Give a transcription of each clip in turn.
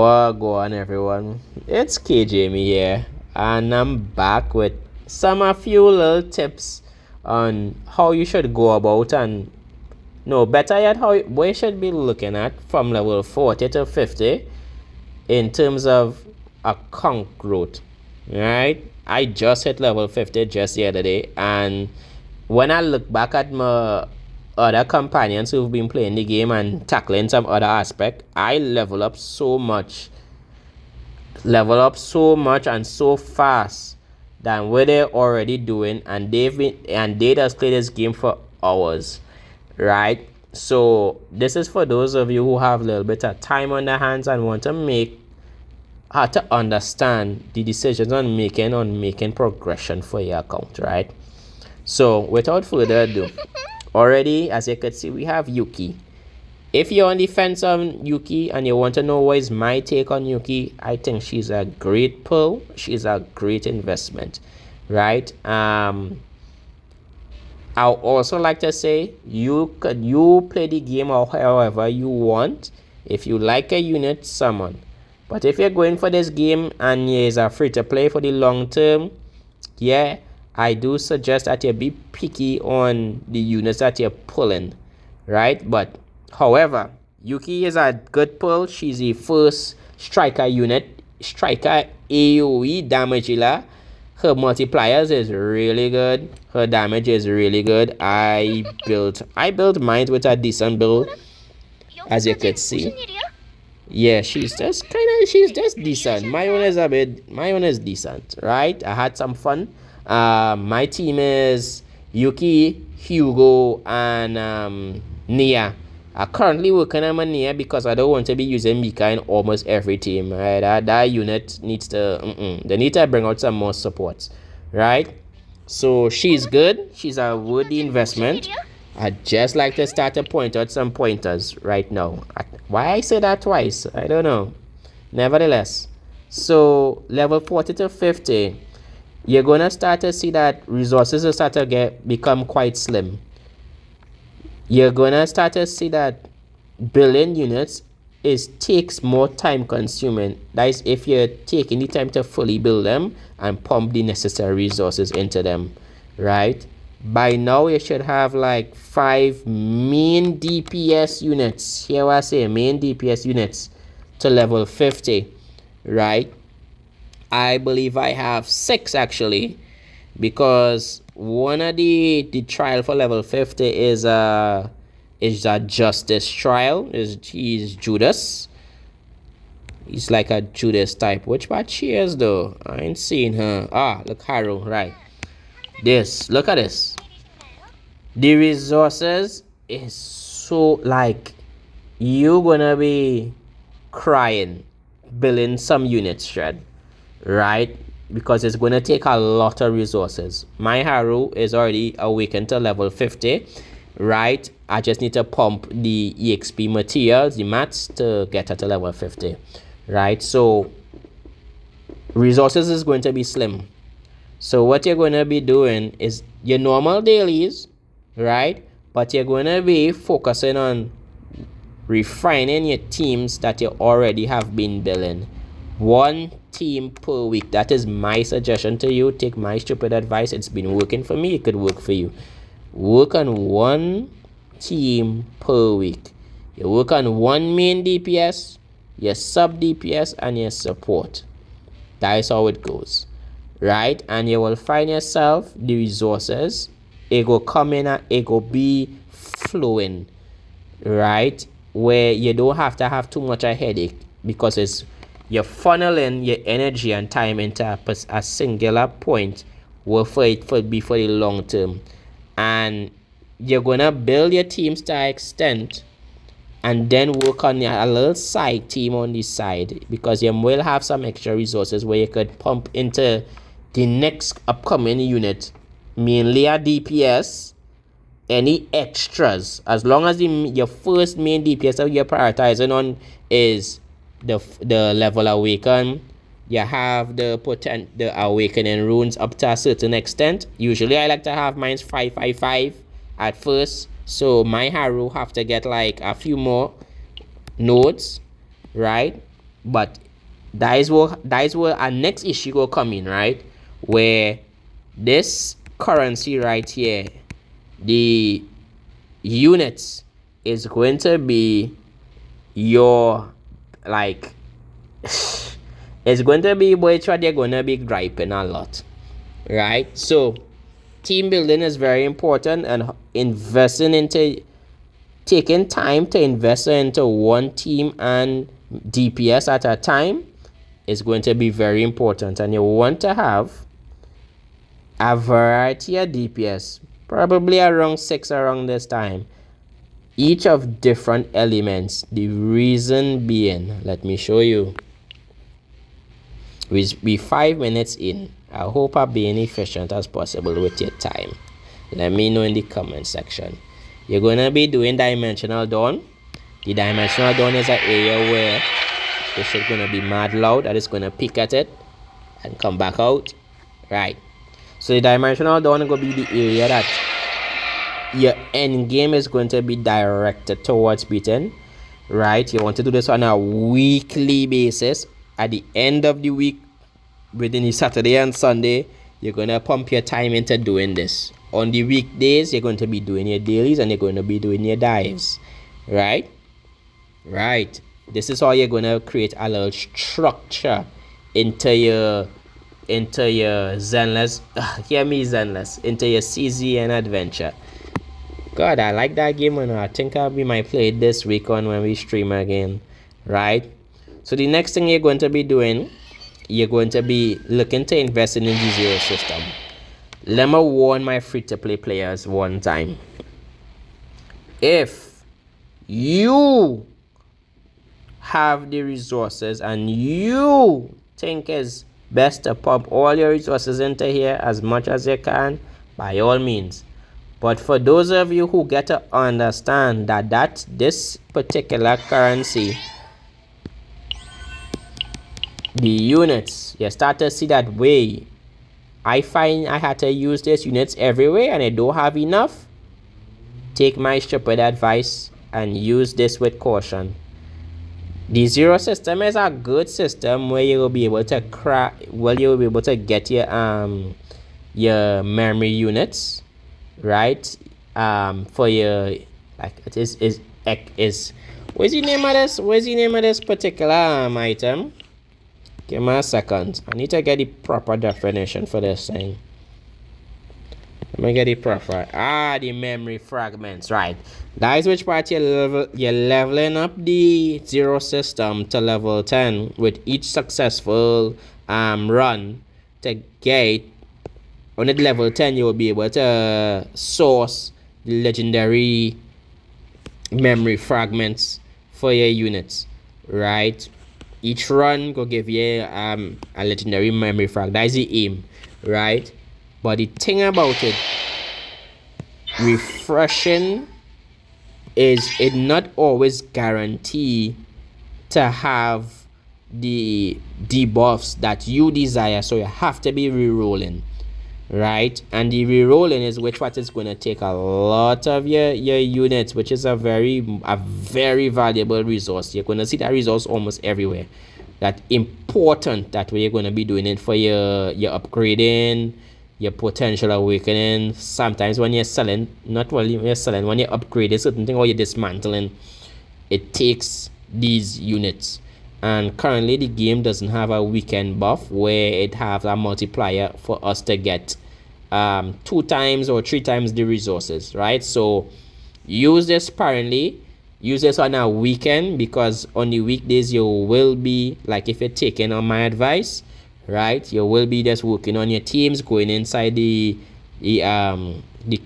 Go on everyone, it's KJME here, and I'm back with a few little tips on how you should go about, and no better yet, how what you should be looking at from level 40 to 50 in terms of account growth. Right, I just hit level 50 just the other day, and when I look back at my other companions who've been playing the game and tackling some other aspect, I level up so much and so fast than what they're already doing, and they just play this game for hours, right? So this is for those of you who have a little bit of time on their hands and want to make how to understand the decisions on making progression for your account, right? So without further ado, already as you could see, we have Yuki. If you're on the fence on Yuki and you want to know what is my take on Yuki, I think she's a great pull. She's a great investment, right? I'll also like to say you play the game however you want. If you like a unit, summon. But if you're going for this game and it's a free to play for the long term, yeah, I do suggest that you be picky on the units that you're pulling, right? But however, Yuki is a good pull. She's the first striker unit, striker AoE damage healer. Her multipliers is really good. Her damage is really good. I built mine with a decent build, as you could see. Yeah, she's just decent. My one is decent, right? I had some fun. My team is Yuki, Hugo, and Nia. I'm currently working on my Nia because I don't want to be using Mika in almost every team. Right? That unit needs to they need to bring out some more supports, right? So she's good. She's a worthy investment. I'd just like to start to point out some pointers right now. Why I say that twice, I don't know. Nevertheless, so level 40 to 50, you're gonna start to see that resources will start to become quite slim. You're gonna start to see that building units takes more time consuming. That is, if you're taking the time to fully build them and pump the necessary resources into them, right? By now you should have like 5 main DPS units. Here I say main DPS units to level 50, right? I believe I have 6 actually, because one of the trial for level 50 is a justice trial. He's Judas. He's like a Judas type. Which part she is though? I ain't seen her. Look, Haru, right? Look at this. The resources is so like you're gonna be crying building some units, Shred, right? Because it's gonna take a lot of resources. My Haru is already awakened to level 50, right? I just need to pump the EXP materials, the mats, to get her to level 50, right? So resources is going to be slim. So what you're going to be doing is your normal dailies, right? But you're going to be focusing on refining your teams that you already have been building. 1 team per week. That is my suggestion to you. Take my stupid advice. It's been working for me. It could work for you. Work on 1 team per week. You work on 1 main DPS, your sub DPS, and your support. That is how it goes, right? And you will find yourself the resources, it will come in and it will be flowing, right? Where you don't have to have too much a headache, because you're funneling your energy and time into a singular point where be for the long term. And you're gonna build your teams to an extent and then work on a little side team on the side, because you will have some extra resources where you could pump into the next upcoming unit, mainly a DPS, any extras, as long as your first main DPS that you're prioritizing on is the level awaken. You have the awakening runes up to a certain extent. Usually I like to have mine 555 at first, so my Haru have to get like a few more nodes, right? But that is where our next issue will come in, right? Where this currency right here, the units, is going to be your, like, it's going to be which one they're going to be griping a lot, right? So team building is very important, and investing into taking time to invest into one team and DPS at a time is going to be very important. And you want to have a variety of DPS, probably around 6 around this time, each of different elements. The reason being, let me show you. We 5 minutes in. I hope I'm being efficient as possible with your time. Let me know in the comment section. You're going to be doing dimensional dawn. The dimensional dawn is an area where the shit going to be mad loud. I just going to pick at it and come back out. Right. So the dimensional dawn is going to be the area that your end game is going to be directed towards beating. Right. You want to do this on a weekly basis. At the end of the week, within the Saturday and Sunday, you're going to pump your time into doing this. On the weekdays, you're going to be doing your dailies and you're going to be doing your dives. Right? Right. This is how you're going to create a little structure into your Zenless. Hear me, Zenless. Into your CZN adventure. God, I like that game, and I think we might play it this week on when we stream again. Right? So the next thing you're going to be doing, you're going to be looking to invest in the zero system. Let me warn my free-to-play players one time. If you have the resources and you think it's best to pump all your resources into here as much as you can, by all means. But for those of you who get to understand that this particular currency, the units, you start to see that way. I find I had to use these units everywhere and I don't have enough. Take my stupid advice and use this with caution. The zero system is a good system where you will be able to you will be able to get your memory units, right? For your, like, it is what's the name of this? What's the name of this particular item? Give me a second. I need to get the proper definition for this thing. Let me get the proper. The memory fragments. Right. That is which part you're leveling up the zero system to level 10 with each successful run to get. On at level 10, you will be able to source the legendary memory fragments for your units. Right. Each run go give you a legendary memory frag. That is the aim, right? But the thing about it, refreshing is it not always guarantee to have the debuffs that you desire. So you have to be re-rolling, right? And the re-rolling is what is going to take a lot of your units, which is a very valuable resource. You're going to see that resource almost everywhere. That's important. That way you're going to be doing it for your upgrading, your potential awakening. Sometimes when you're selling, not only when you're selling, when you're upgrading certain thing or you're dismantling, it takes these units. And currently the game doesn't have a weekend buff where it has a multiplier for us to get 2 times or 3 times the resources, right? So use this sparingly. Use this on a weekend, because on the weekdays you will be, like, if you're taking on my advice, right, you will be just working on your teams, going inside the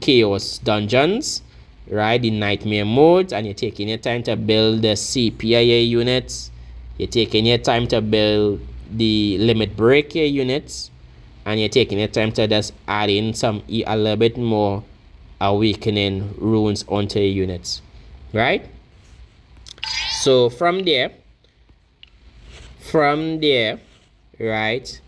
chaos dungeons, right, the nightmare modes, and you're taking your time to build the CPIA units. You're taking your time to build the limit break units, and you're taking your time to just add in a little bit more awakening runes onto your units, right? So from there, right,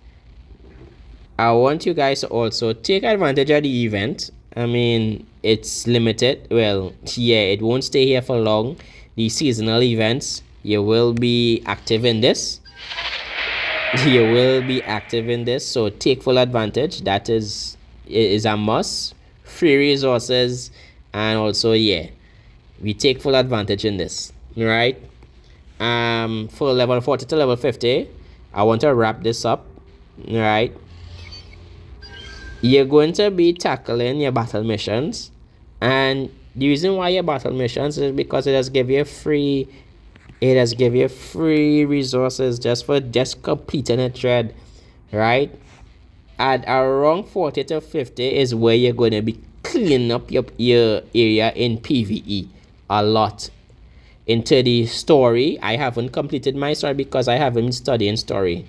I want you guys to also take advantage of the event. I mean, it's limited. Well, yeah, it won't stay here for long. The seasonal events, you will be active in this, you will be active in this, so take full advantage. That is a must. Free resources, and also, yeah, we take full advantage in this, right? For level 40 to level 50, I want to wrap this up, right? You're going to be tackling your battle missions, and the reason why your battle missions is because it has give you free resources just for just completing a thread, right? At around 40 to 50 is where you're going to be cleaning up your area in PvE a lot. Into the story, I haven't completed my story because I haven't been studying story,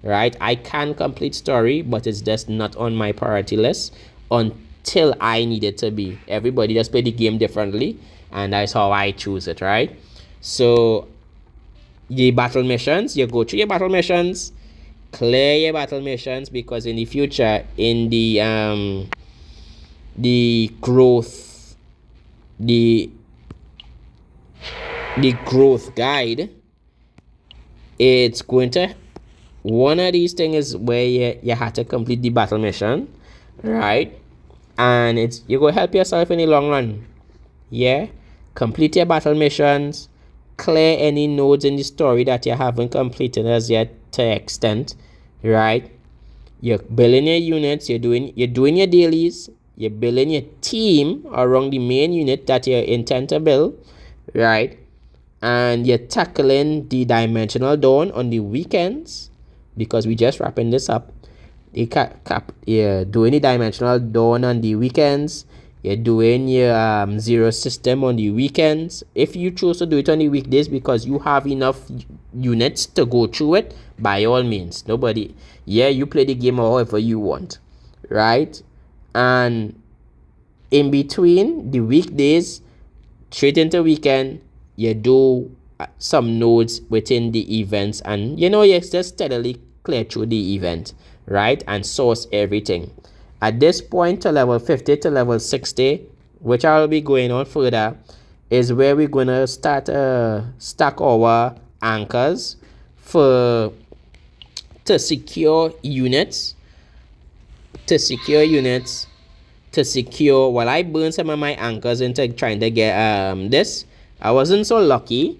right? I can complete story, but it's just not on my priority list until I need it to be. Everybody just play the game differently, and that's how I choose it, right? So the battle missions, you go through your battle missions, clear your battle missions, because in the future, in the growth the growth guide, it's going to, one of these things is where you have to complete the battle mission, right? And it's, you go help yourself in the long run. Yeah, complete your battle missions, clear any nodes in the story that you haven't completed as yet to extent, right? You're building your units, you're doing your dailies, you're building your team around the main unit that you intend to build, right? And you're tackling the dimensional dawn on the weekends, because we just wrapping this up. You're doing the dimensional dawn on the weekends. You're doing your zero system on the weekends. If you choose to do it on the weekdays because you have enough units to go through it, by all means. You play the game however you want, right? And in between the weekdays, straight into weekend, you do some nodes within the events, and you just steadily clear through the event, right? And source everything. At this point, to level 50 to level 60, which I will be going on further, is where we're going to start stack our anchors to secure units. Well, I burned some of my anchors into trying to get this. I wasn't so lucky,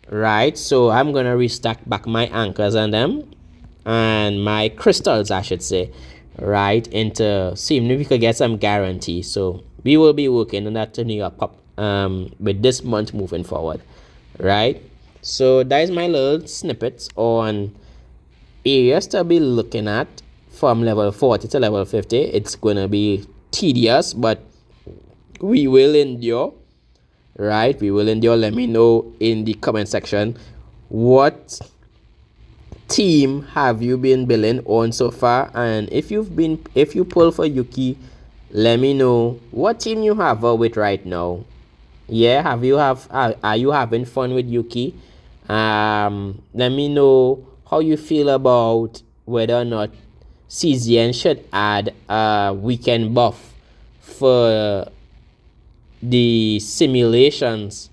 right? So I'm going to restack back my anchors on them, and my crystals, I should say, right, into seeing if we could get some guarantee. So we will be working on that turning up with this month moving forward, right? So that is my little snippets on areas to be looking at from level 40 to level 50. It's going to be tedious, but we will endure, right? We will endure. Let me know in the comment section, what team have you been building on so far, and if you pull for Yuki, let me know what team you have with right now. Yeah, are you having fun with Yuki? Let me know how you feel about whether or not CZN should add a weekend buff for the simulations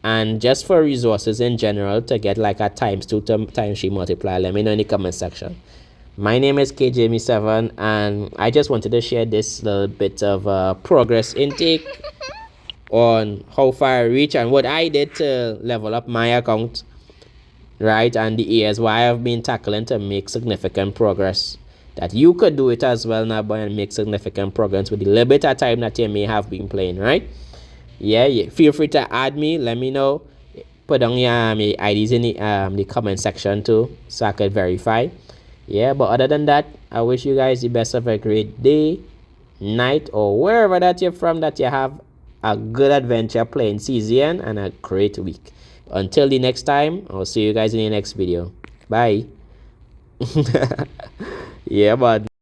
and just for resources in general to get like a ×2 timesheet multiplier. Let me know in the comment section. My name is KJME7, and I just wanted to share this little bit of progress intake on how far I reach and what I did to level up my account, right? And the areas why I've been tackling to make significant progress. That you could do it as well now, and make significant progress with the little bit of time that you may have been playing, right? Yeah, feel free to add me. Let me know. Put down your IDs in the comment section too, so I could verify. Yeah, but other than that, I wish you guys the best of a great day, night, or wherever that you're from, that you have a good adventure playing CZN and a great week. Until the next time, I'll see you guys in the next video. Bye. Yeah, bud.